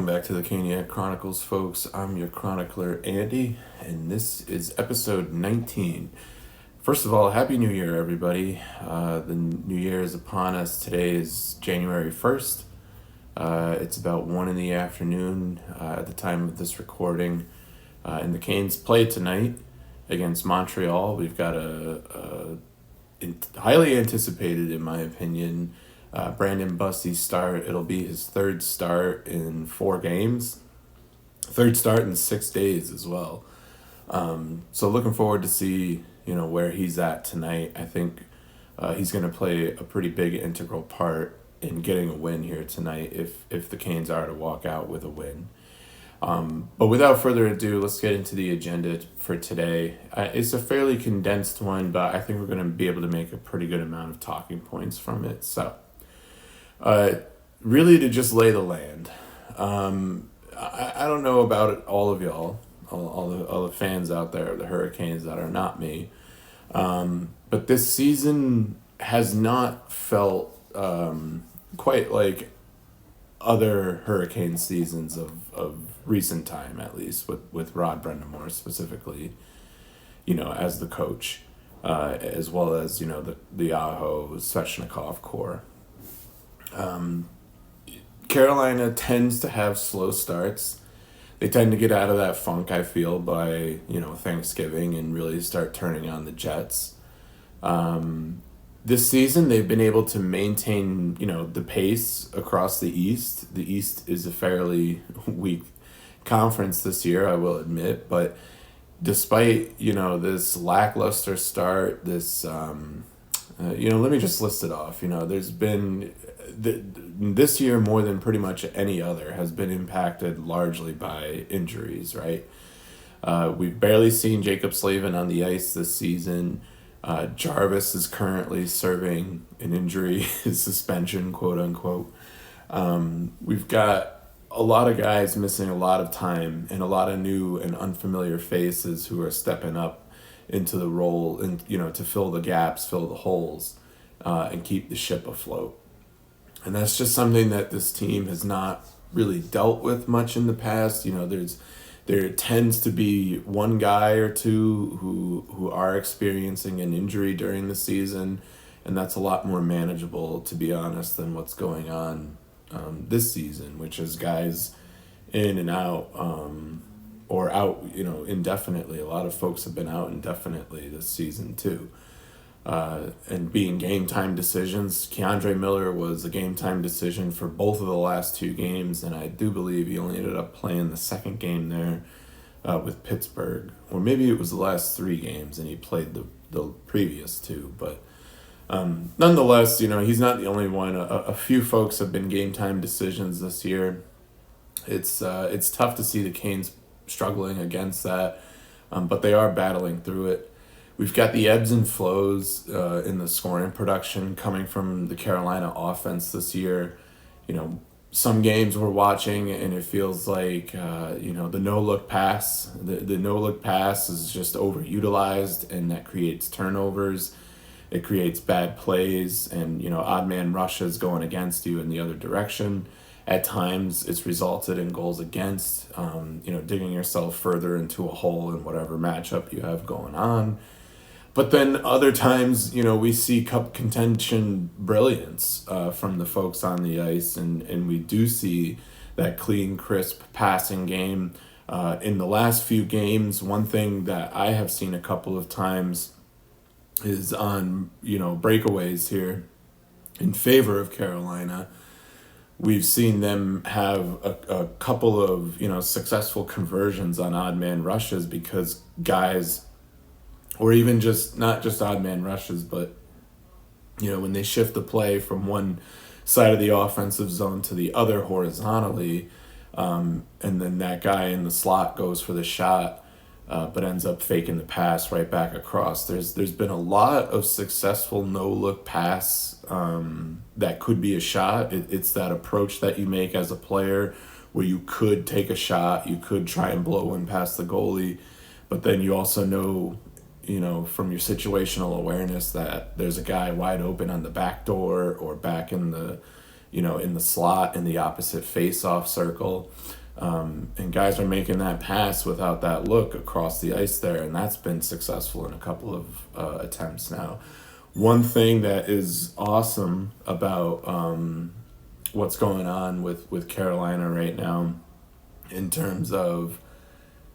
Welcome back to the Caniac Chronicles, folks. I'm your chronicler, Andy, and this is episode 19. First of all, Happy New Year, everybody. The new year is upon us. Today is January 1st. It's about 1 in the afternoon at the time of this recording. And the Canes play tonight against Montreal. We've got a highly anticipated, in my opinion, Brandon Bussy's start. It'll be his third start in 4 games. Third start in 6 days as well. So looking forward to see, where he's at tonight. I think he's going to play a pretty big integral part in getting a win here tonight if the Canes are to walk out with a win. But without further ado, let's get into the agenda for today. It's a fairly condensed one, but I think we're going to be able to make a pretty good amount of talking points from it. So, really to just lay the land. I don't know about all of y'all, all the fans out there of the Hurricanes that are not me. But this season has not felt quite like other Hurricane seasons of recent time, at least with Rod Brind'Amour specifically, as the coach, as well as, the Aho Svechnikov core. Carolina tends to have slow starts. They tend to get out of that funk, I feel, by, Thanksgiving and really start turning on the Jets. This season, they've been able to maintain, the pace across the East. The East is a fairly weak conference this year, I will admit. But despite, this lackluster start, this, let me just list it off. There's been, this year more than pretty much any other has been impacted largely by injuries, right? We've barely seen Jacob Slavin on the ice this season. Jarvis is currently serving an injury suspension, quote unquote. We've got a lot of guys missing a lot of time and a lot of new and unfamiliar faces who are stepping up into the role and, to fill the gaps, fill the holes, and keep the ship afloat. And that's just something that this team has not really dealt with much in the past. There tends to be one guy or two who are experiencing an injury during the season, and that's a lot more manageable, to be honest, than what's going on this season, which is guys in and out, or out, indefinitely. A lot of folks have been out indefinitely this season too. And being game time decisions, Keandre Miller was a game time decision for both of the last 2 games, and I do believe he only ended up playing the second game there with Pittsburgh, or maybe it was the last 3 games and he played the previous 2. But nonetheless, he's not the only one. A few folks have been game time decisions this year. It's tough to see the Canes struggling against that, but they are battling through it. We've got the ebbs and flows in the scoring production coming from the Carolina offense this year. Some games we're watching and it feels like, the no-look pass. The no-look pass is just overutilized, and that creates turnovers. It creates bad plays and, odd man rushes going against you in the other direction. At times, it's resulted in goals against, digging yourself further into a hole in whatever matchup you have going on. But then other times, we see cup contention brilliance from the folks on the ice, and we do see that clean, crisp passing game. In the last few games, one thing that I have seen a couple of times is on, breakaways here in favor of Carolina. We've seen them have a couple of, successful conversions on odd man rushes because guys, or even just not just odd man rushes, but when they shift the play from one side of the offensive zone to the other horizontally, and then that guy in the slot goes for the shot, but ends up faking the pass right back across. There's been a lot of successful no-look pass that could be a shot. It's that approach that you make as a player where you could take a shot, you could try and blow one past the goalie, but then you also know, from your situational awareness that there's a guy wide open on the back door or back in the, in the slot, in the opposite face-off circle. And guys are making that pass without that look across the ice there, and that's been successful in a couple of attempts now. One thing that is awesome about what's going on with Carolina right now in terms of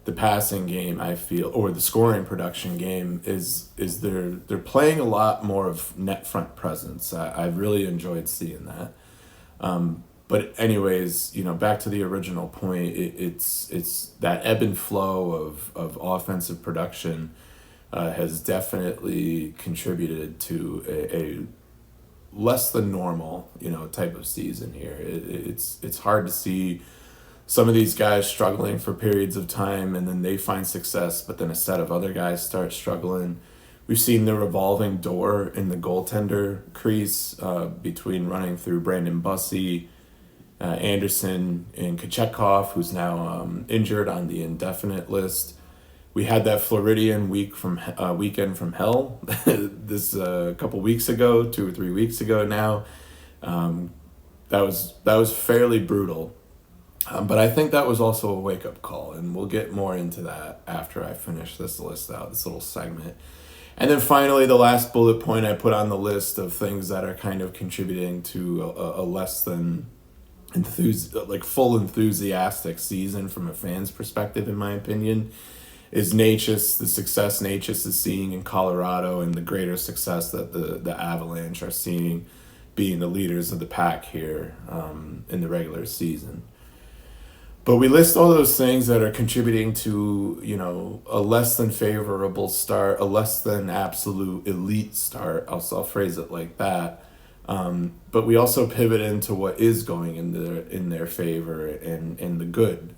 the passing game, I feel, or the scoring production game, is they're playing a lot more of net front presence. I've really enjoyed seeing that. But anyways, back to the original point, it's that ebb and flow of offensive production has definitely contributed to a less than normal, type of season here. It's hard to see some of these guys struggling for periods of time and then they find success, but then a set of other guys start struggling. We've seen the revolving door in the goaltender crease between running through Brandon Bussey, Anderson, and Kochetkov, who's now injured on the indefinite list. We had that Floridian weekend from hell this a couple weeks ago, 2 or 3 weeks ago now. That was fairly brutal. But I think that was also a wake-up call, and we'll get more into that after I finish this list out, this little segment. And then finally, the last bullet point I put on the list of things that are kind of contributing to a less than full enthusiastic season from a fan's perspective, in my opinion, is Natchez, the success Natchez is seeing in Colorado and the greater success that the Avalanche are seeing being the leaders of the pack here in the regular season. But we list all those things that are contributing to, a less than favorable start, a less than absolute elite start. I'll phrase it like that. But we also pivot into what is going in their favor and the good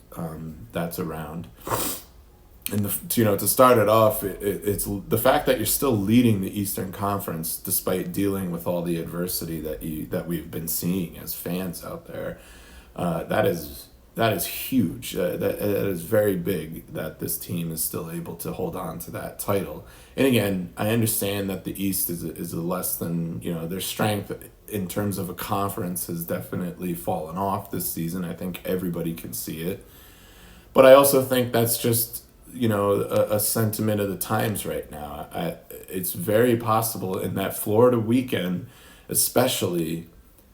that's around. And to start it off, it's the fact that you're still leading the Eastern Conference despite dealing with all the adversity that we've been seeing as fans out there. That is huge. That is very big that this team is still able to hold on to that title. And again, I understand that the East is a less than, their strength in terms of a conference has definitely fallen off this season. I think everybody can see it. But I also think that's just, a sentiment of the times right now. It's very possible in that Florida weekend, especially,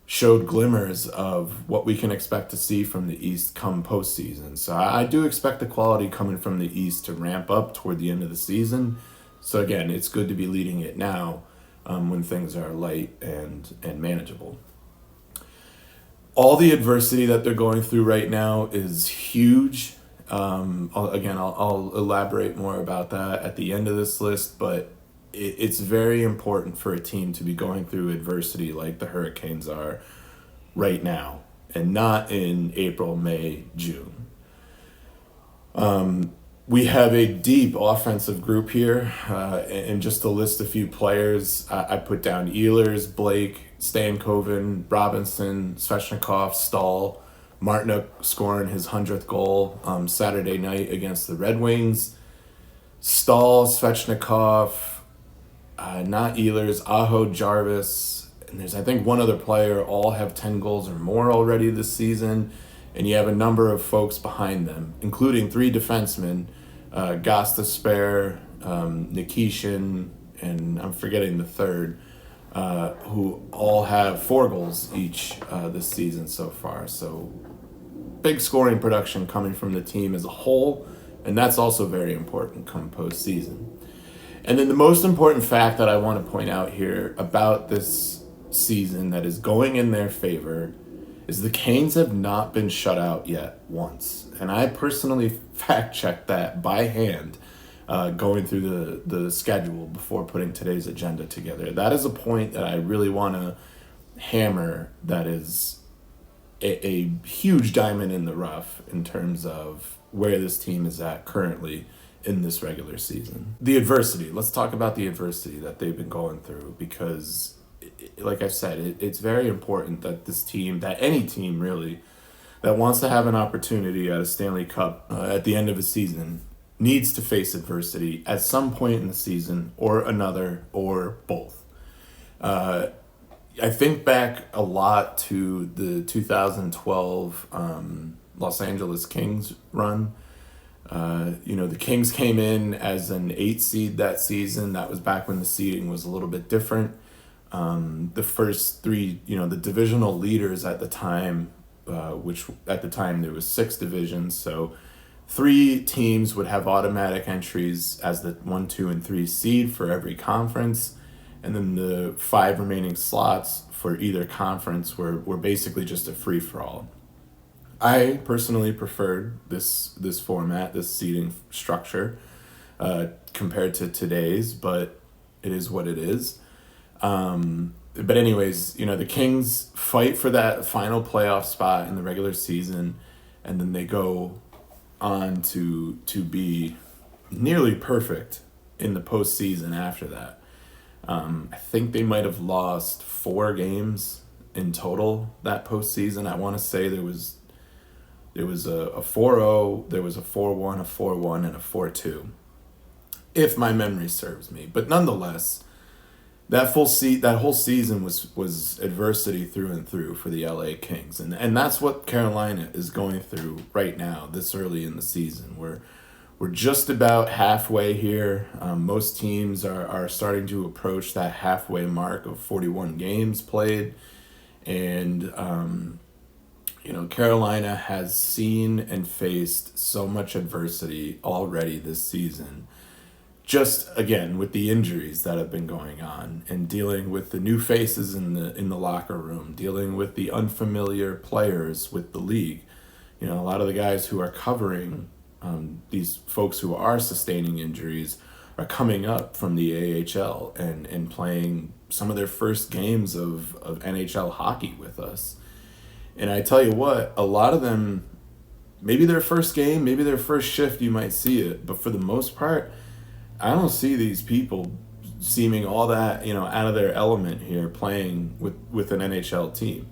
showed glimmers of what we can expect to see from the East come postseason. So I do expect the quality coming from the East to ramp up toward the end of the season. So again, it's good to be leading it now when things are light and manageable. All the adversity that they're going through right now is huge. I'll elaborate more about that at the end of this list, but it's very important for a team to be going through adversity like the Hurricanes are right now and not in April, May, June. We have a deep offensive group here, and just to list a few players, I put down Ehlers, Blake, Stankoven, Robinson, Svechnikov, Stahl, Martinook scoring his 100th goal Saturday night against the Red Wings. Stahl, Svechnikov, not Ehlers, Aho, Jarvis, and there's I think one other player, all have 10 goals or more already this season, and you have a number of folks behind them, including 3 defensemen, Gostisbehere, Nikishin, and I'm forgetting the third, who all have 4 goals each this season so far. So big scoring production coming from the team as a whole, and that's also very important come postseason. And then the most important fact that I want to point out here about this season that is going in their favor is the Canes have not been shut out yet once. And I personally fact-checked that by hand going through the schedule before putting today's agenda together. That is a point that I really want to hammer that is a huge diamond in the rough in terms of where this team is at currently in this regular season. The adversity. Let's talk about the adversity that they've been going through because, like I said, it's very important that this team, that any team really, that wants to have an opportunity at a Stanley Cup at the end of a season needs to face adversity at some point in the season or another or both. I think back a lot to the 2012 Los Angeles Kings run. The Kings came in as an 8 seed that season. That was back when the seeding was a little bit different. The first three, the divisional leaders at the time, which at the time there was 6 divisions, so 3 teams would have automatic entries as the 1, 2, and 3 seed for every conference, and then the 5 remaining slots for either conference were basically just a free for all. I personally preferred this format, this seating structure, compared to today's, but it is what it is. But anyways, the Kings fight for that final playoff spot in the regular season, and then they go on to be nearly perfect in the postseason after that. I think they might have lost 4 games in total that postseason. I want to say there was a 4-0, there was a 4-1, a 4-1, and a 4-2, if my memory serves me. But nonetheless, that whole season was adversity through and through for the LA Kings, and that's what Carolina is going through right now. This early in the season, we're just about halfway here. Most teams are starting to approach that halfway mark of 41 games played, and Carolina has seen and faced so much adversity already this season. Just again with the injuries that have been going on, and dealing with the new faces in the locker room, dealing with the unfamiliar players with the league. A lot of the guys who are covering these folks who are sustaining injuries are coming up from the AHL and playing some of their first games of NHL hockey with us. And I tell you what, a lot of them, maybe their first game, maybe their first shift, you might see it, but for the most part, I don't see these people seeming all that, out of their element here playing with an NHL team.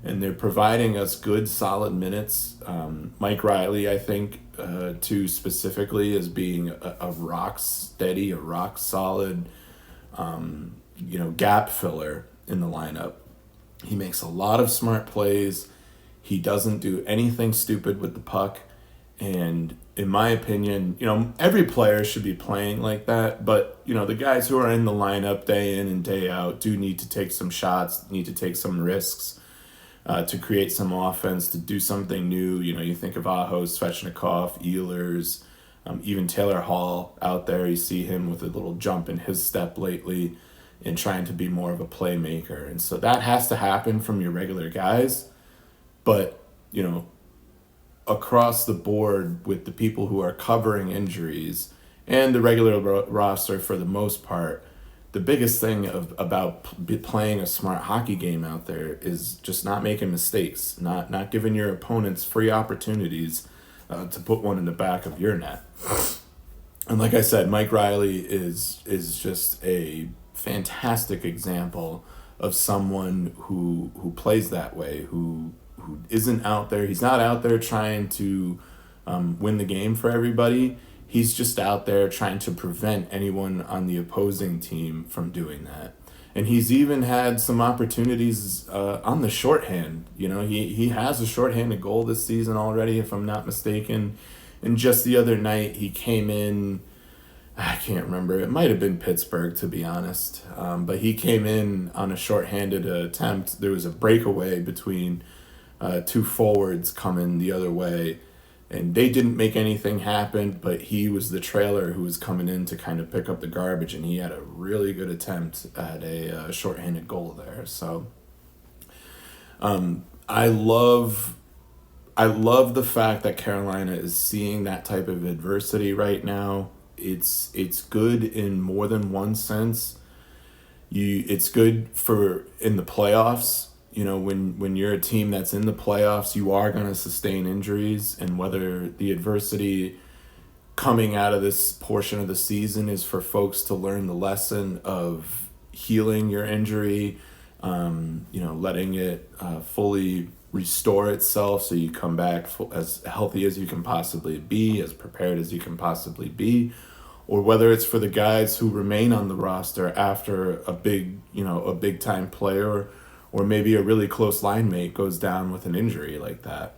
And they're providing us good, solid minutes. Mike Riley, I think, too, specifically, as being a rock steady, a rock solid, gap filler in the lineup. He makes a lot of smart plays. He doesn't do anything stupid with the puck. And in my opinion, every player should be playing like that. But, the guys who are in the lineup day in and day out do need to take some shots, need to take some risks to create some offense, to do something new. You think of Aho, Svechnikov, Ehlers, even Taylor Hall out there. You see him with a little jump in his step lately and trying to be more of a playmaker. And so that has to happen from your regular guys. But, across the board with the people who are covering injuries and the regular roster for the most part, the biggest thing about playing a smart hockey game out there is just not making mistakes, not giving your opponents free opportunities to put one in the back of your net. And like I said, Mike Riley is just a fantastic example of someone who plays that way, who isn't out there. He's not out there trying to win the game for everybody. He's just out there trying to prevent anyone on the opposing team from doing that. And he's even had some opportunities on the shorthand. He has a shorthanded goal this season already, if I'm not mistaken. And just the other night, he came in, I can't remember, it might have been Pittsburgh, to be honest. But he came in on a shorthanded attempt. There was a breakaway between 2 forwards coming the other way, and they didn't make anything happen, but he was the trailer who was coming in to kind of pick up the garbage, and he had a really good attempt at a shorthanded goal there. So I love the fact that Carolina is seeing that type of adversity right now. It's good in more than one sense. It's good for in the playoffs. When you're a team that's in the playoffs, you are going to sustain injuries, and whether the adversity coming out of this portion of the season is for folks to learn the lesson of healing your injury, letting it fully restore itself so you come back as healthy as you can possibly be, as prepared as you can possibly be, or whether it's for the guys who remain on the roster after a big time player or maybe a really close line mate goes down with an injury like that.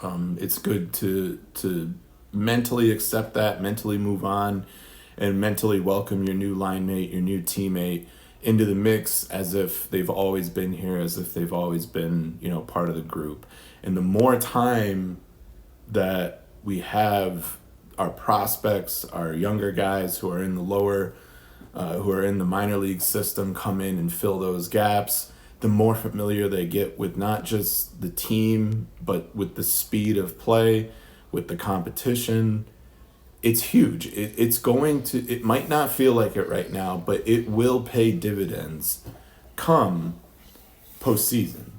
It's good to mentally accept that, mentally move on, and mentally welcome your new line mate, your new teammate into the mix as if they've always been here, as if they've always been, part of the group. And the more time that we have our prospects, our younger guys who are in the who are in the minor league system come in and fill those gaps, the more familiar they get with not just the team, but with the speed of play, with the competition. It's huge. It might not feel like it right now, but it will pay dividends come postseason.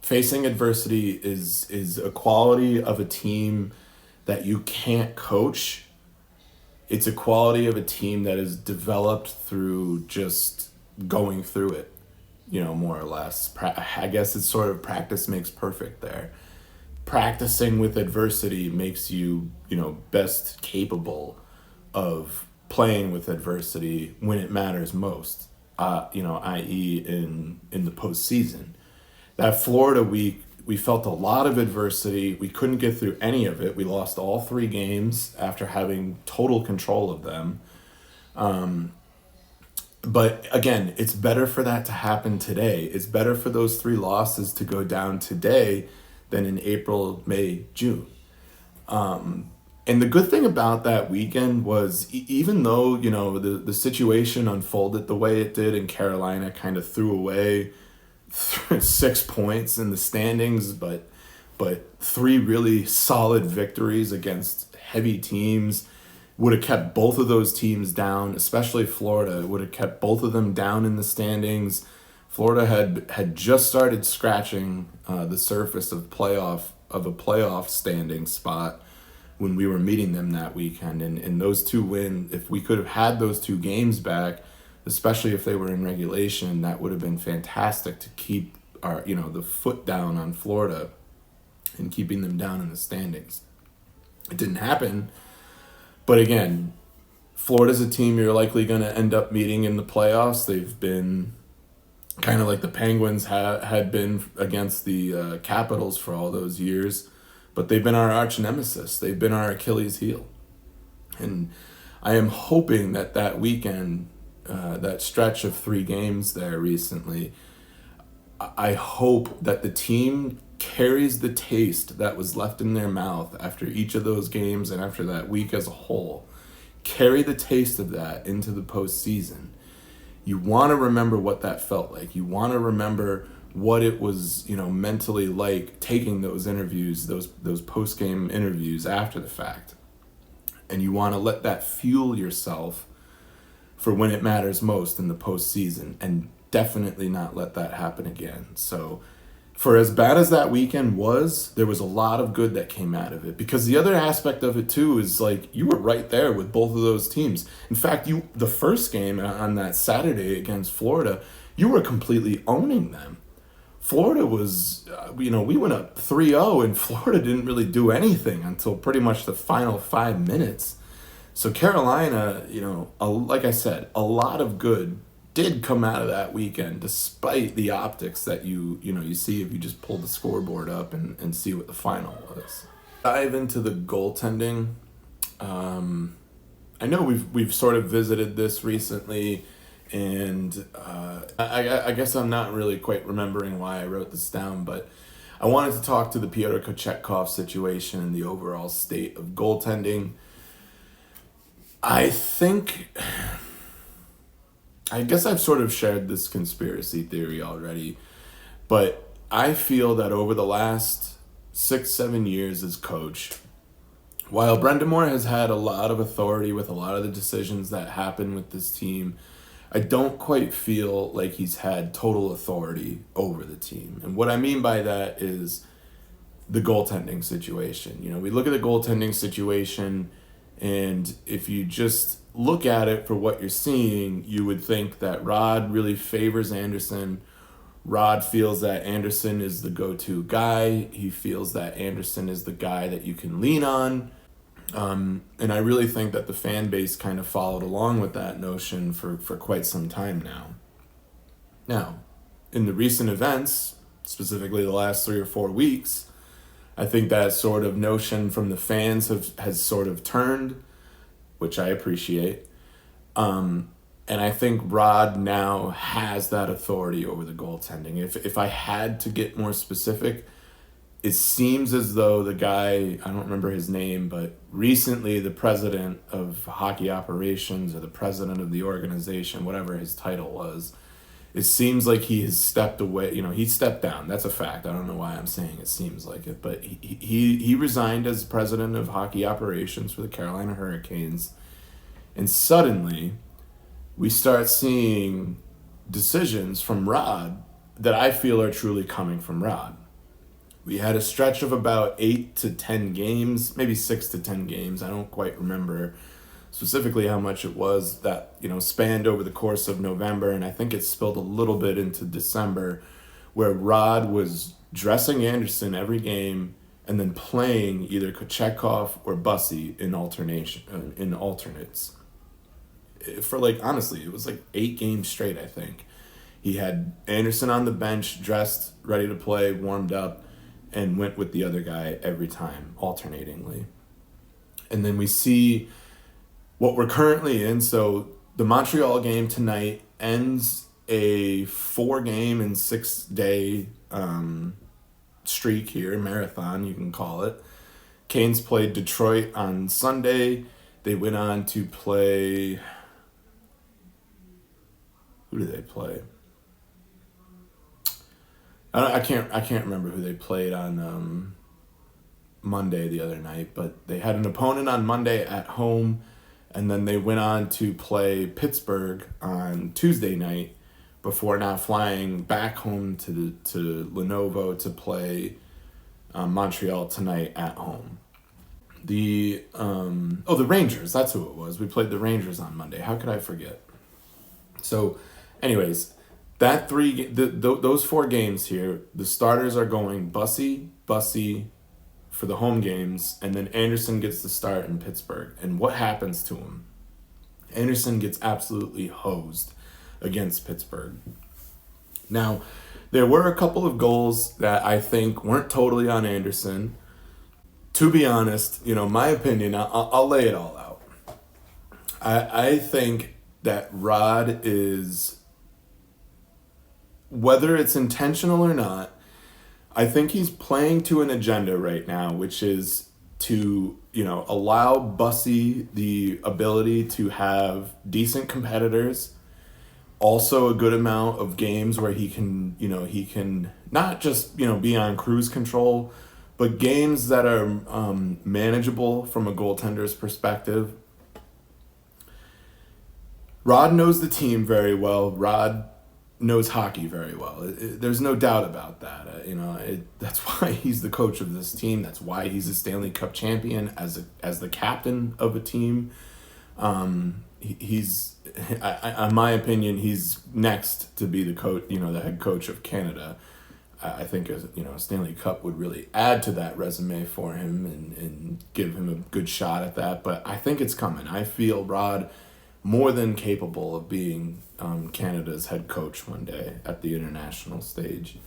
Facing adversity is a quality of a team that you can't coach. It's a quality of a team that is developed through just going through it, more or less. I guess it's sort of practice makes perfect there. Practicing with adversity makes you, best capable of playing with adversity when it matters most, i.e. in the postseason. That Florida week, we felt a lot of adversity. We couldn't get through any of it. We lost all 3 games after having total control of them. But again, it's better for that to happen today. It's better for those 3 losses to go down today than in April, May, June. And the good thing about that weekend was even though, the situation unfolded the way it did and Carolina kind of threw away 6 points in the standings, but 3 really solid victories against heavy teams would have kept both of those teams down, especially Florida. It would have kept both of them down in the standings. Florida had just started scratching the surface of a playoff standing spot when we were meeting them that weekend. And those 2 wins, if we could have had those 2 games back, especially if they were in regulation, that would have been fantastic to keep our, the foot down on Florida and keeping them down in the standings. It didn't happen. But again, Florida's a team you're likely going to end up meeting in the playoffs. They've been kind of like the Penguins had been against the Capitals for all those years, but they've been our arch nemesis. They've been our Achilles heel. And I am hoping that weekend, that stretch of 3 games there recently, I hope that the team carries the taste that was left in their mouth after each of those games and after that week as a whole. Carry the taste of that into the postseason. You want to remember what that felt like. You want to remember what it was, mentally like taking those interviews, those post-game interviews after the fact. And you want to let that fuel yourself for when it matters most in the postseason, and definitely not let that happen again. So for as bad as that weekend was, there was a lot of good that came out of it, because the other aspect of it too is like you were right there with both of those teams. In fact, the first game on that Saturday against Florida, you were completely owning them. Florida was, we went up 3-0 and Florida didn't really do anything until pretty much the final 5 minutes. So Carolina, like I said, a lot of good did come out of that weekend, despite the optics that you see if you just pull the scoreboard up and see what the final was. Dive into the goaltending. I know we've sort of visited this recently, and I guess I'm not really quite remembering why I wrote this down, but I wanted to talk to the Pyotr Kochetkov situation and the overall state of goaltending. I guess I've sort of shared this conspiracy theory already, but I feel that over the last 6-7 years as coach, while Brendamore has had a lot of authority with a lot of the decisions that happen with this team, I don't quite feel like he's had total authority over the team. And what I mean by that is the goaltending situation. We look at the goaltending situation, and if you just look at it for what you're seeing, you would think that Rod really favors Anderson. Rod feels that Anderson is the go-to guy. He feels that Anderson is the guy that you can lean on. And I really think that the fan base kind of followed along with that notion for quite some time now. Now, in the recent events, specifically the last 3 or 4 weeks, I think that sort of notion from the fans has sort of turned, which I appreciate. And I think Rod now has that authority over the goaltending. If I had to get more specific, it seems as though the guy, I don't remember his name, but recently the president of hockey operations or the president of the organization, whatever his title was, it seems like he has stepped away. He stepped down. That's a fact. I don't know why I'm saying it seems like it, but he resigned as president of hockey operations for the Carolina Hurricanes. And suddenly we start seeing decisions from Rod that I feel are truly coming from Rod. We had a stretch of about 8 to 10 games, maybe 6 to 10 games. I don't quite remember specifically how much it was that, spanned over the course of November, and I think it spilled a little bit into December, where Rod was dressing Anderson every game and then playing either Kochetkov or Bussy in alternates. For honestly, it was 8 games straight, I think. He had Anderson on the bench, dressed, ready to play, warmed up, and went with the other guy every time, alternatingly. And then we see what we're currently in. So the Montreal game tonight ends a 4-game and 6-day streak here, marathon, you can call it. Canes played Detroit on Sunday. They went on to play... Who did they play? I can't remember who they played on Monday the other night, but they had an opponent on Monday at home, and then they went on to play Pittsburgh on Tuesday night before now flying back home to Lenovo to play Montreal tonight at home. The Rangers, that's who it was. We played the Rangers on Monday. How could I forget? So, anyways, those 4 games here, the starters are going Bussy for the home games, and then Anderson gets the start in Pittsburgh. And what happens to him? Anderson gets absolutely hosed against Pittsburgh. Now, there were a couple of goals that I think weren't totally on Anderson. To be honest, my opinion, I'll lay it all out. I think that Rod is, whether it's intentional or not, I think he's playing to an agenda right now, which is to, allow Bussy the ability to have decent competitors, also a good amount of games where he can not just, be on cruise control, but games that are manageable from a goaltender's perspective. Rod knows the team very well. Rod knows hockey very well. There's no doubt about that. That's why he's the coach of this team. That's why he's a Stanley Cup champion as the captain of a team. He's, in my opinion, he's next to be the coach. The head coach of Canada. I think a Stanley Cup would really add to that resume for him and give him a good shot at that. But I think it's coming. I feel Rod more than capable of being Canada's head coach one day at the international stage.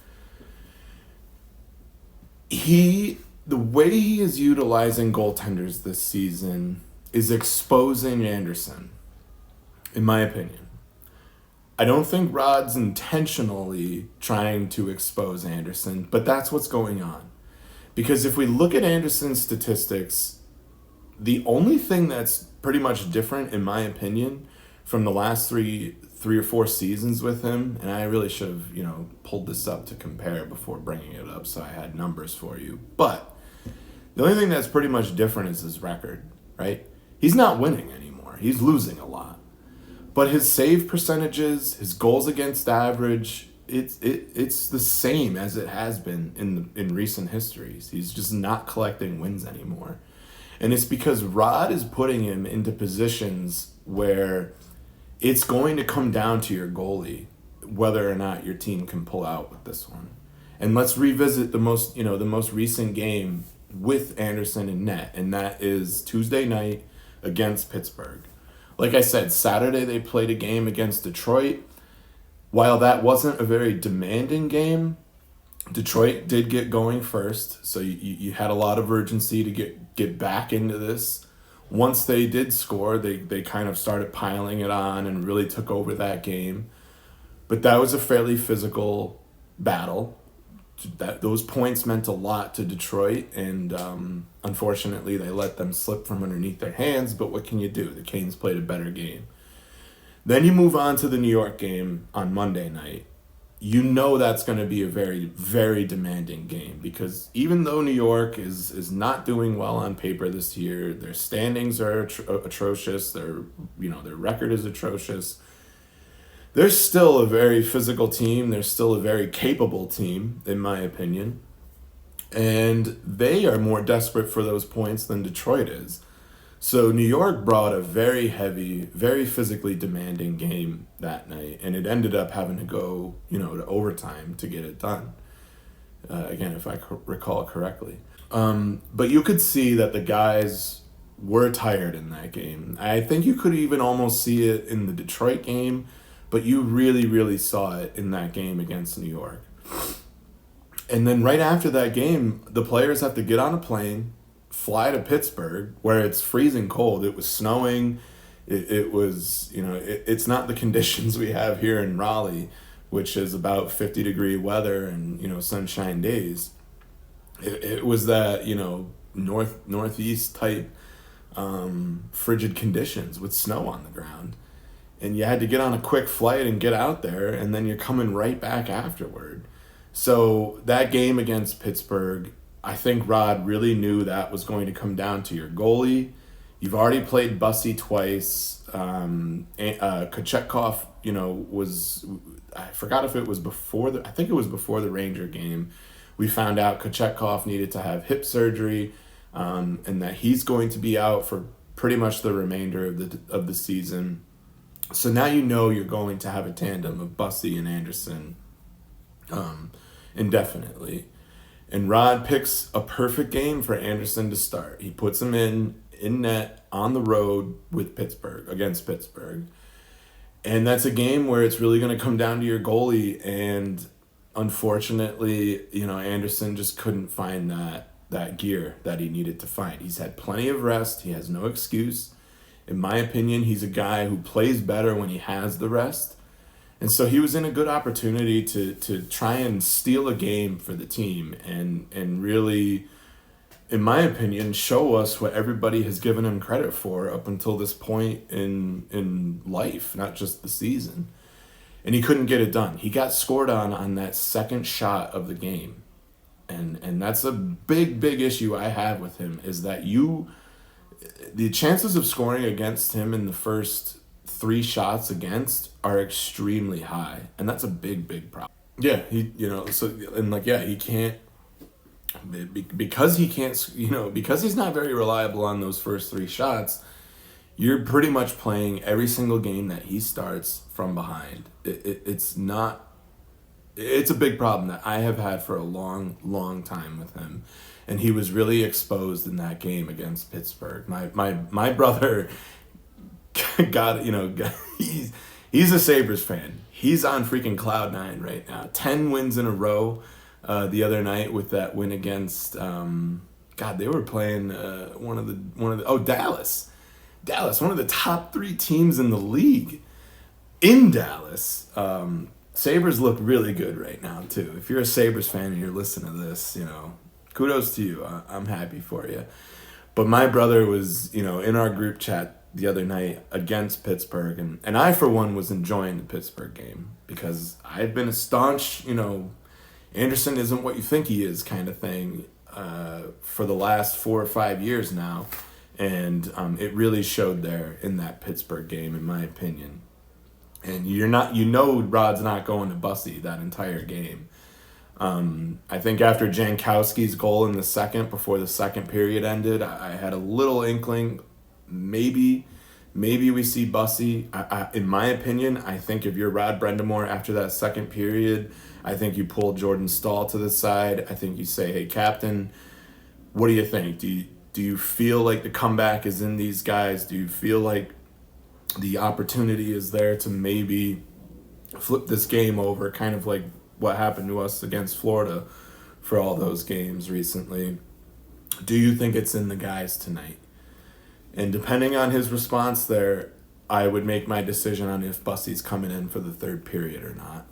The way he is utilizing goaltenders this season is exposing Anderson, in my opinion. I don't think Rod's intentionally trying to expose Anderson, but that's what's going on. Because if we look at Anderson's statistics, the only thing that's pretty much different, in my opinion, from the last three or 4 seasons with him, and I really should have, pulled this up to compare before bringing it up so I had numbers for you. But the only thing that's pretty much different is his record, right? He's not winning anymore. He's losing a lot. But his save percentages, his goals against average, it's the same as it has been in recent histories. He's just not collecting wins anymore. And it's because Rod is putting him into positions where it's going to come down to your goalie whether or not your team can pull out with this one. And let's revisit the most recent game with Anderson in net, and that is Tuesday night against Pittsburgh. Like I said, Saturday they played a game against Detroit. While that wasn't a very demanding game, Detroit did get going first, so you had a lot of urgency to get back into this. Once they did score, they kind of started piling it on and really took over that game. But that was a fairly physical battle. Those points meant a lot to Detroit, and unfortunately they let them slip from underneath their hands, but what can you do? The Canes played a better game. Then you move on to the New York game on Monday night. You know that's going to be a very, very demanding game, because even though New York is not doing well on paper this year, their standings are atrocious, their record is atrocious, they're still a very physical team. They're still a very capable team, in my opinion. And they are more desperate for those points than Detroit is. So New York brought a very heavy, very physically demanding game that night, and it ended up having to go, to overtime to get it done. Again, if I recall correctly. But you could see that the guys were tired in that game. I think you could even almost see it in the Detroit game, but you really, really saw it in that game against New York. And then right after that game, the players have to get on a plane, fly to Pittsburgh, where it's freezing cold. It was snowing. It was, it's not the conditions we have here in Raleigh, which is about 50-degree weather and, sunshine days. It was that, northeast type frigid conditions with snow on the ground. And you had to get on a quick flight and get out there, and then you're coming right back afterward. So that game against Pittsburgh, I think Rod really knew that was going to come down to your goalie. You've already played Bussy twice. Kochetkov, was, I forgot if it was I think it was before the Ranger game. We found out Kochetkov needed to have hip surgery, and that he's going to be out for pretty much the remainder of the season. So now you're going to have a tandem of Bussy and Anderson indefinitely. And Rod picks a perfect game for Anderson to start. He puts him in net on the road against Pittsburgh. And that's a game where it's really going to come down to your goalie. And unfortunately, Anderson just couldn't find that gear that he needed to find. He's had plenty of rest. He has no excuse. In my opinion, he's a guy who plays better when he has the rest. And so he was in a good opportunity to try and steal a game for the team and really, in my opinion, show us what everybody has given him credit for up until this point in life, not just the season. And he couldn't get it done. He got scored on that second shot of the game. And that's a big, big issue I have with him, is that the chances of scoring against him in the first 3 shots against are extremely high, and that's a big, big problem. Yeah, he can't, because he can't, because he's not very reliable on those first 3 shots. You're pretty much playing every single game that he starts from behind. It's a big problem that I have had for a long, long time with him. And he was really exposed in that game against Pittsburgh. My brother got, he's a Sabres fan. He's on freaking cloud 9 right now. 10 wins in a row the other night with that win against they were playing Dallas. Dallas, one of the top 3 teams in the league in Dallas. Sabres look really good right now too. If you're a Sabres fan and you're listening to this, kudos to you. I'm happy for you. But my brother was, in our group chat the other night against Pittsburgh. And I, for one, was enjoying the Pittsburgh game because I've been a staunch, Anderson isn't what you think he is kind of thing for the last 4 or 5 years now. And it really showed there in that Pittsburgh game, in my opinion. And Rod's not going to Bussy that entire game. I think after Jankowski's goal in the second, before the second period ended, I had a little inkling, maybe we see Bussy. In my opinion, I think if you're Rod Brendamore after that second period, I think you pull Jordan Stahl to the side. I think you say, hey, Captain, what do you think? Do you feel like the comeback is in these guys? Do you feel like the opportunity is there to maybe flip this game over, kind of like what happened to us against Florida for all those games recently. Do you think it's in the guys tonight? And depending on his response there, I would make my decision on if Bussy's coming in for the third period or not.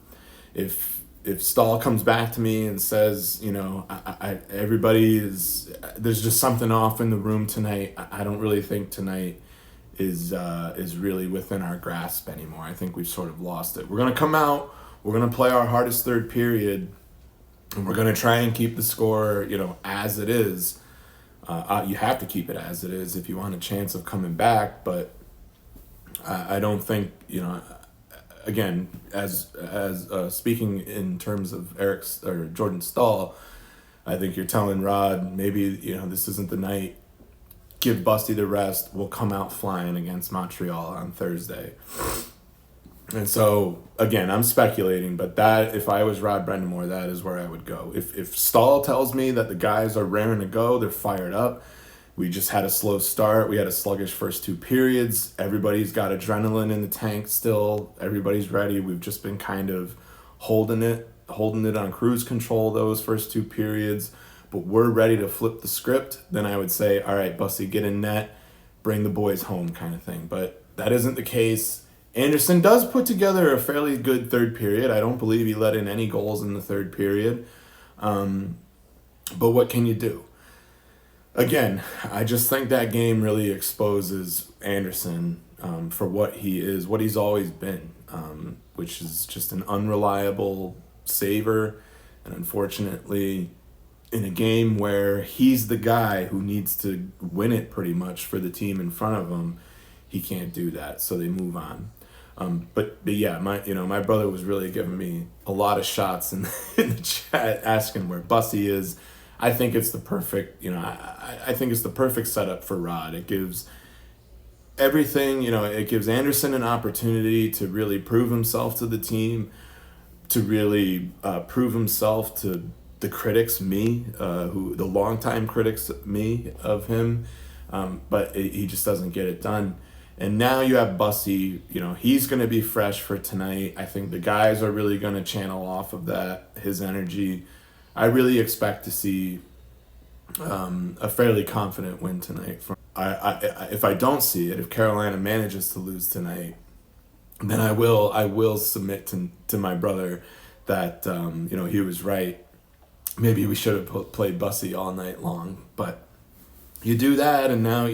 If Stahl comes back to me and says, everybody there's just something off in the room tonight. I don't really think tonight is really within our grasp anymore. I think we've sort of lost it. We're gonna come out. We're gonna play our hardest third period, and we're gonna try and keep the score, as it is. You have to keep it as it is if you want a chance of coming back. But I don't think, again, as speaking in terms of Eric's or Jordan Stahl, I think you're telling Rod, maybe, this isn't the night. Give Busty the rest. We'll come out flying against Montreal on Thursday. And so, again, I'm speculating, but that, if I was Rod Brendamore, that is where I would go. If Stahl tells me that the guys are raring to go, they're fired up, we just had a slow start, we had a sluggish first two periods, everybody's got adrenaline in the tank still, everybody's ready, we've just been kind of holding it on cruise control those first two periods, but we're ready to flip the script, then I would say, all right, Bussy, get in net, bring the boys home kind of thing. But that isn't the case. Anderson does put together a fairly good third period. I don't believe he let in any goals in the third period. But what can you do? Again, I just think that game really exposes Anderson for what he is, what he's always been, which is just an unreliable saver. And unfortunately, in a game where he's the guy who needs to win it pretty much for the team in front of him, he can't do that, so they move on. But yeah, my brother was really giving me a lot of shots in the chat asking where Bussy is. I think it's the perfect, I think it's the perfect setup for Rod. It gives everything, it gives Anderson an opportunity to really prove himself to the team, to really prove himself to the critics, me, who the longtime critics, me, of him, but he just doesn't get it done. And now you have Bussy, he's going to be fresh for tonight. I think the guys are really going to channel off of that, his energy. I really expect to see a fairly confident win tonight. If I don't see it, if Carolina manages to lose tonight, then I will submit to my brother that, he was right. Maybe we should have played Bussy all night long. But you do that, and now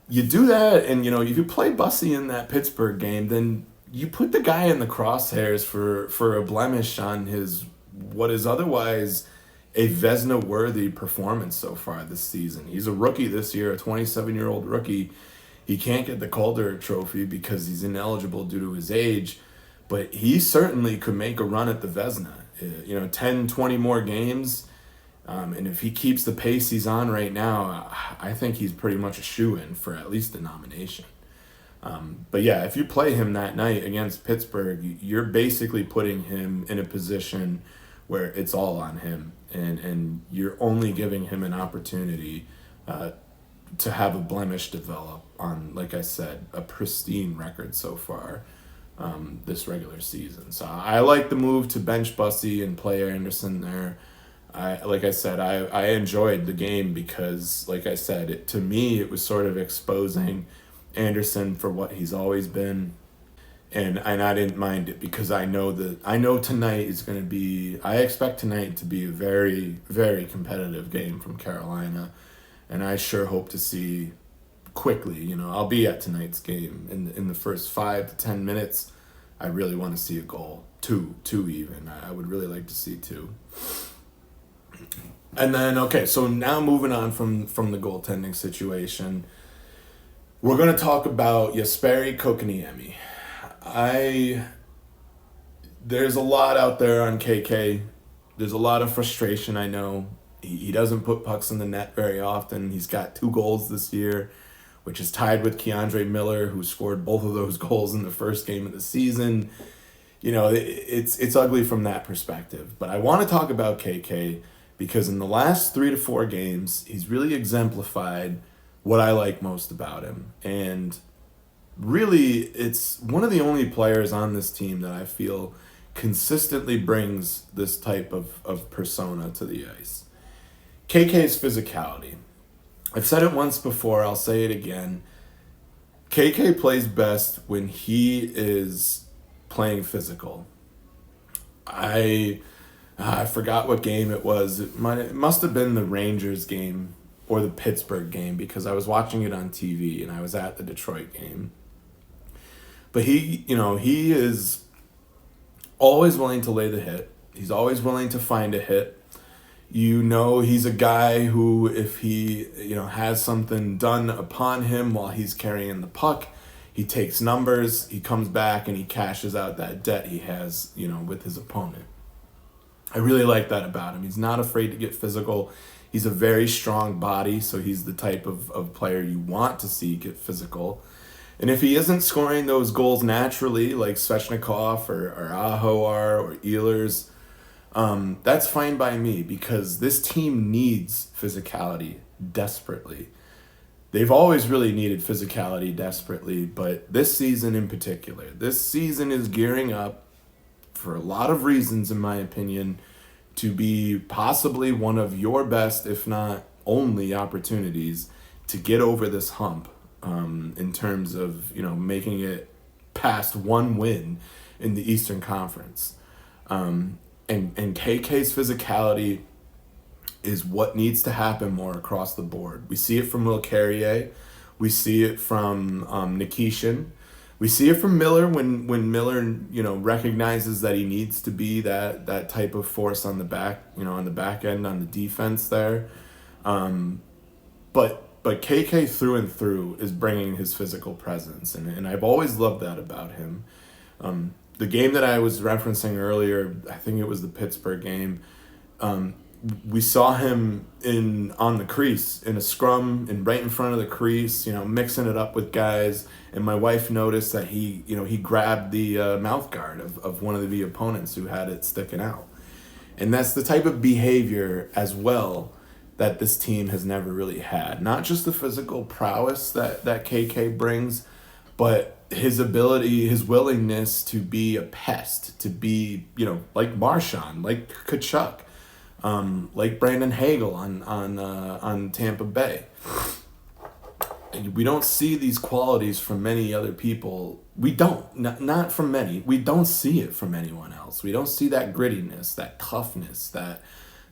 you do that, and if you play Bussy in that Pittsburgh game, then you put the guy in the crosshairs for a blemish on his what is otherwise a Vezina-worthy performance so far this season. He's a rookie this year, a 27-year-old rookie. He can't get the Calder Trophy because he's ineligible due to his age, but he certainly could make a run at the Vezina. 10, 20 more games. And if he keeps the pace he's on right now, I think he's pretty much a shoo-in for at least a nomination. But yeah, if you play him that night against Pittsburgh, you're basically putting him in a position where it's all on him. And you're only giving him an opportunity to have a blemish develop on, like I said, a pristine record so far this regular season. So I like the move to bench Bussy and play Anderson there. I enjoyed the game because, like I said, to me, it was sort of exposing Anderson for what he's always been. And I didn't mind it because I know tonight is going to be, I expect tonight to be a very, very competitive game from Carolina. And I sure hope to see quickly, I'll be at tonight's game in the first 5 to 10 minutes. I really want to see a goal, two even. I would really like to see two. And then, okay, so now moving on from the goaltending situation, we're going to talk about Jesperi Kotkaniemi. There's a lot out there on KK. There's a lot of frustration, I know. He doesn't put pucks in the net very often. He's got 2 goals this year, which is tied with Keandre Miller, who scored both of those goals in the first game of the season. It's ugly from that perspective. But I want to talk about KK because in the last 3 to 4 games, he's really exemplified what I like most about him. And really, it's one of the only players on this team that I feel consistently brings this type of persona to the ice. KK's physicality. I've said it once before, I'll say it again. KK plays best when he is playing physical. I forgot what game it was. It must have been the Rangers game or the Pittsburgh game because I was watching it on TV and I was at the Detroit game. But he is always willing to lay the hit. He's always willing to find a hit. He's a guy who, if he, has something done upon him while he's carrying the puck, he takes numbers, he comes back and he cashes out that debt he has, with his opponent. I really like that about him. He's not afraid to get physical. He's a very strong body, so he's the type of player you want to see get physical. And if he isn't scoring those goals naturally, like Svechnikov or Ahoar or Ehlers, that's fine by me because this team needs physicality desperately. They've always really needed physicality desperately, but this season in particular, this season is gearing up for a lot of reasons, in my opinion, to be possibly one of your best, if not only, opportunities to get over this hump in terms of, making it past one win in the Eastern Conference. And KK's physicality is what needs to happen more across the board. We see it from Will Carrier. We see it from Nikishin. We see it from Miller when Miller, recognizes that he needs to be that type of force on the back, on the back end, on the defense there. But KK through and through is bringing his physical presence, and I've always loved that about him. The game that I was referencing earlier, I think it was the Pittsburgh game, we saw him on the crease in a scrum and right in front of the crease, mixing it up with guys. And my wife noticed that he grabbed the mouth guard of one of the opponents who had it sticking out. And that's the type of behavior as well that this team has never really had. Not just the physical prowess that KK brings, but his ability, his willingness to be a pest, to be, like Marchand, like Kachuk, like Brandon Hagel on Tampa Bay. And we don't see these qualities from many other people. We don't, not from many. We don't see it from anyone else. We don't see that grittiness, that toughness, that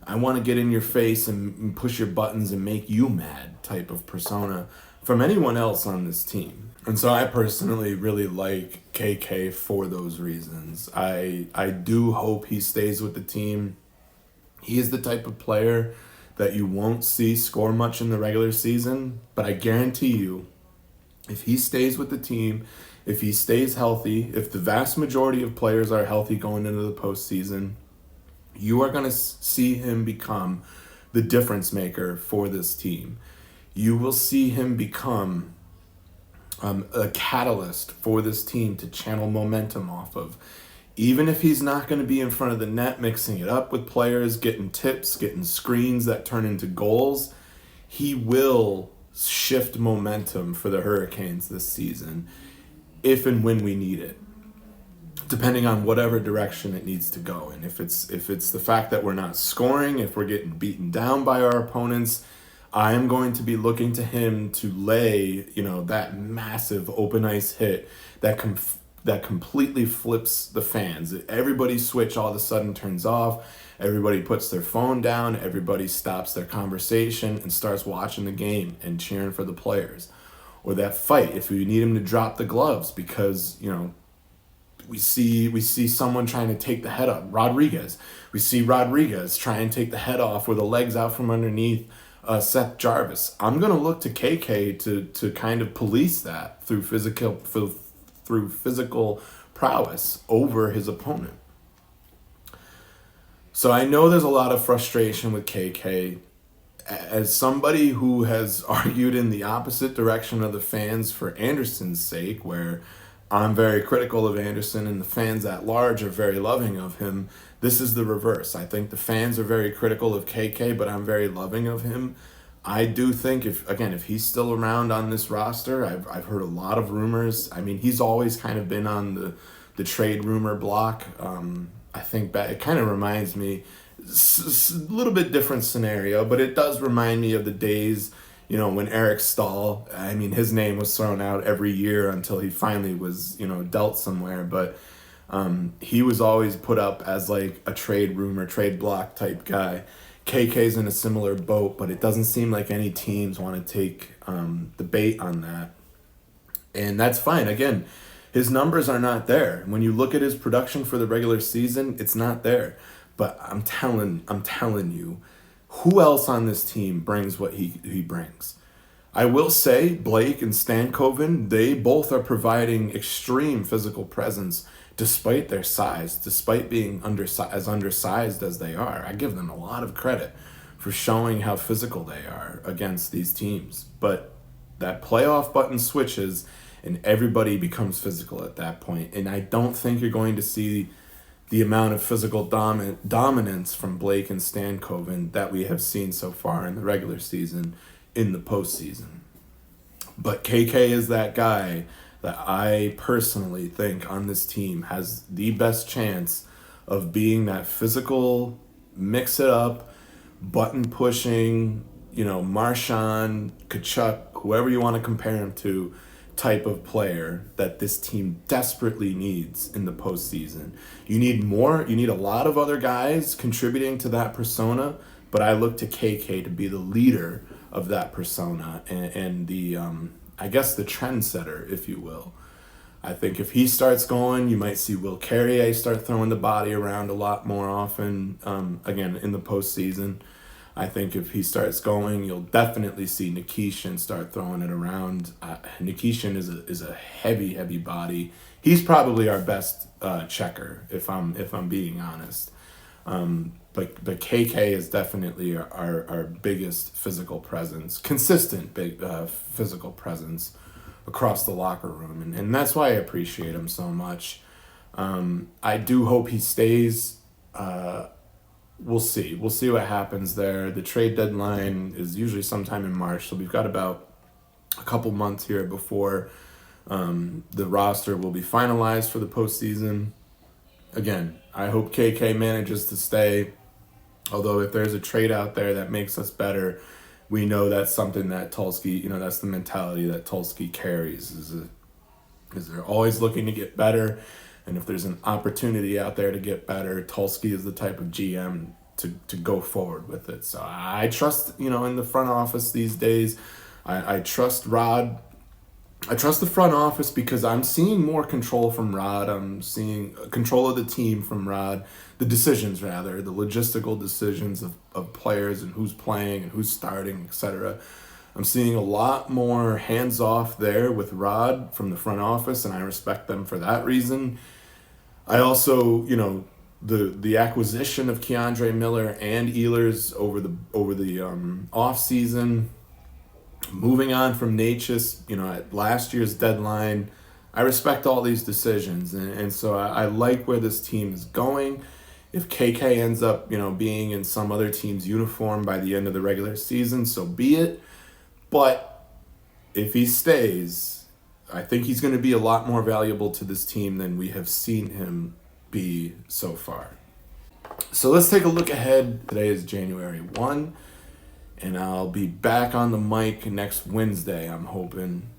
I want to get in your face and push your buttons and make you mad type of persona from anyone else on this team. And so I personally really like KK for those reasons. I do hope he stays with the team. He is the type of player that you won't see score much in the regular season, but I guarantee you, if he stays with the team, if he stays healthy, if the vast majority of players are healthy going into the postseason, you are going to see him become the difference maker for this team. You will see him become a catalyst for this team to channel momentum off of. Even if he's not going to be in front of the net, mixing it up with players, getting tips, getting screens that turn into goals, he will shift momentum for the Hurricanes this season, if and when we need it, depending on whatever direction it needs to go. And if it's the fact that we're not scoring, if we're getting beaten down by our opponents, I am going to be looking to him to lay, that massive open ice hit that completely flips the fans. Everybody's switch all of a sudden turns off. Everybody puts their phone down. Everybody stops their conversation and starts watching the game and cheering for the players. Or that fight, if we need him to drop the gloves because, we see someone trying to take the head off. Rodriguez. We see Rodriguez try and take the head off with the legs out from underneath Seth Jarvis. I'm going to look to KK to kind of police that through physical prowess over his opponent. So I know there's a lot of frustration with KK. As somebody who has argued in the opposite direction of the fans for Anderson's sake, where I'm very critical of Anderson and the fans at large are very loving of him, this is the reverse. I think the fans are very critical of KK, but I'm very loving of him. I do think if he's still around on this roster, I've heard a lot of rumors. I mean, he's always kind of been on the trade rumor block. I think it kind of reminds me, a little bit different scenario, but it does remind me of the days, when Eric Stahl, I mean, his name was thrown out every year until he finally was, dealt somewhere. But he was always put up as like a trade rumor, trade block type guy. KK's in a similar boat, but it doesn't seem like any teams want to take the bait on that. And that's fine. Again, his numbers are not there. When you look at his production for the regular season, it's not there. But I'm telling you, who else on this team brings what he brings? I will say Blake and Stankoven, they both are providing extreme physical presence despite their size, despite being undersized as they are. I give them a lot of credit for showing how physical they are against these teams. But that playoff button switches and everybody becomes physical at that point. And I don't think you're going to see the amount of physical dominance from Blake and Stankoven that we have seen so far in the regular season in the postseason. But KK is that guy that I personally think on this team has the best chance of being that physical, mix it up, button pushing, Marshawn, Kachuk, whoever you want to compare him to, type of player that this team desperately needs in the postseason. You need a lot of other guys contributing to that persona, but I look to KK to be the leader of that persona and the, I guess, the trendsetter, if you will. I think if he starts going, you might see Will Carrier start throwing the body around a lot more often, again, in the postseason. I think if he starts going, you'll definitely see Nikishin start throwing it around. Nikishin is a heavy body. He's probably our best checker, if I'm being honest. But KK is definitely our biggest physical presence, consistent big physical presence across the locker room, and that's why I appreciate him so much. I do hope he stays. We'll see what happens there. The trade deadline is usually sometime in March, so we've got about a couple months here before the roster will be finalized for the postseason. Again, I hope KK manages to stay, although if there's a trade out there that makes us better, we know that's something that Tulsky, that's the mentality that Tulsky carries, is they're always looking to get better. And if there's an opportunity out there to get better, Tulsky is the type of GM to go forward with it. So I trust, in the front office these days. I trust Rod. I trust the front office because I'm seeing more control from Rod. I'm seeing control of the team from Rod. The decisions, rather, the logistical decisions of players and who's playing and who's starting, etc. I'm seeing a lot more hands-off there with Rod from the front office, and I respect them for that reason. I also, the acquisition of Keandre Miller and Ehlers over the off season, moving on from Natchez, at last year's deadline, I respect all these decisions, and so I like where this team is going. If KK ends up, being in some other team's uniform by the end of the regular season, so be it. But if he stays, I think he's going to be a lot more valuable to this team than we have seen him be so far. So let's take a look ahead. Today is January 1, and I'll be back on the mic next Wednesday, I'm hoping,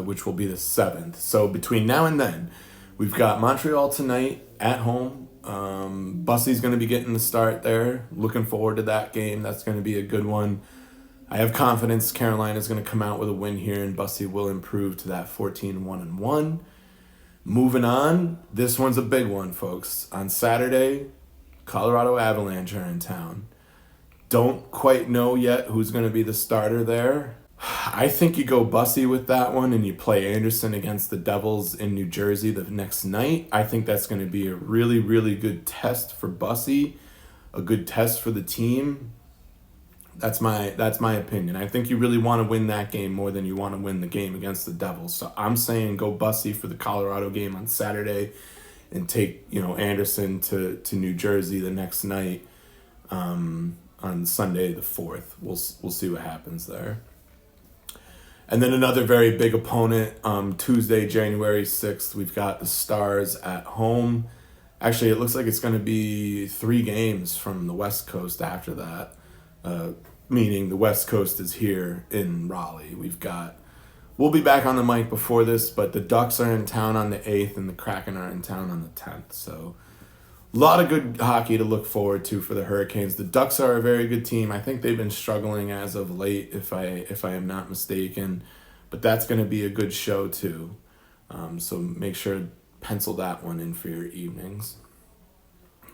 which will be the 7th. So between now and then, we've got Montreal tonight at home. Bussy's going to be getting the start there. Looking forward to that game. That's going to be a good one. I have confidence Carolina's going to come out with a win here, and Bussy will improve to that 14-1-1. Moving on, this one's a big one, folks. On Saturday, Colorado Avalanche are in town. Don't quite know yet who's going to be the starter there. I think you go Bussy with that one and you play Anderson against the Devils in New Jersey the next night. I think that's going to be a really, really good test for Bussy, a good test for the team. That's my opinion. I think you really want to win that game more than you want to win the game against the Devils. So I'm saying go Bussy for the Colorado game on Saturday and take, Anderson to New Jersey the next night. on Sunday the 4th. We'll see what happens there. And then another very big opponent, Tuesday, January 6th, we've got the Stars at home. Actually, it looks like it's going to be 3 games from the West Coast after that, meaning the West Coast is here in Raleigh. We'll be back on the mic before this, but the Ducks are in town on the 8th and the Kraken are in town on the 10th. So a lot of good hockey to look forward to for the Hurricanes. The Ducks are a very good team. I think they've been struggling as of late, if I am not mistaken. But that's going to be a good show too. So make sure to pencil that one in for your evenings.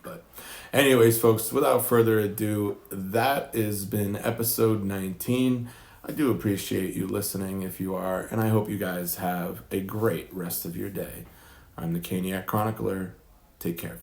But anyways, folks, without further ado, that has been episode 19. I do appreciate you listening if you are, and I hope you guys have a great rest of your day. I'm the Caniac Chronicler. Take care.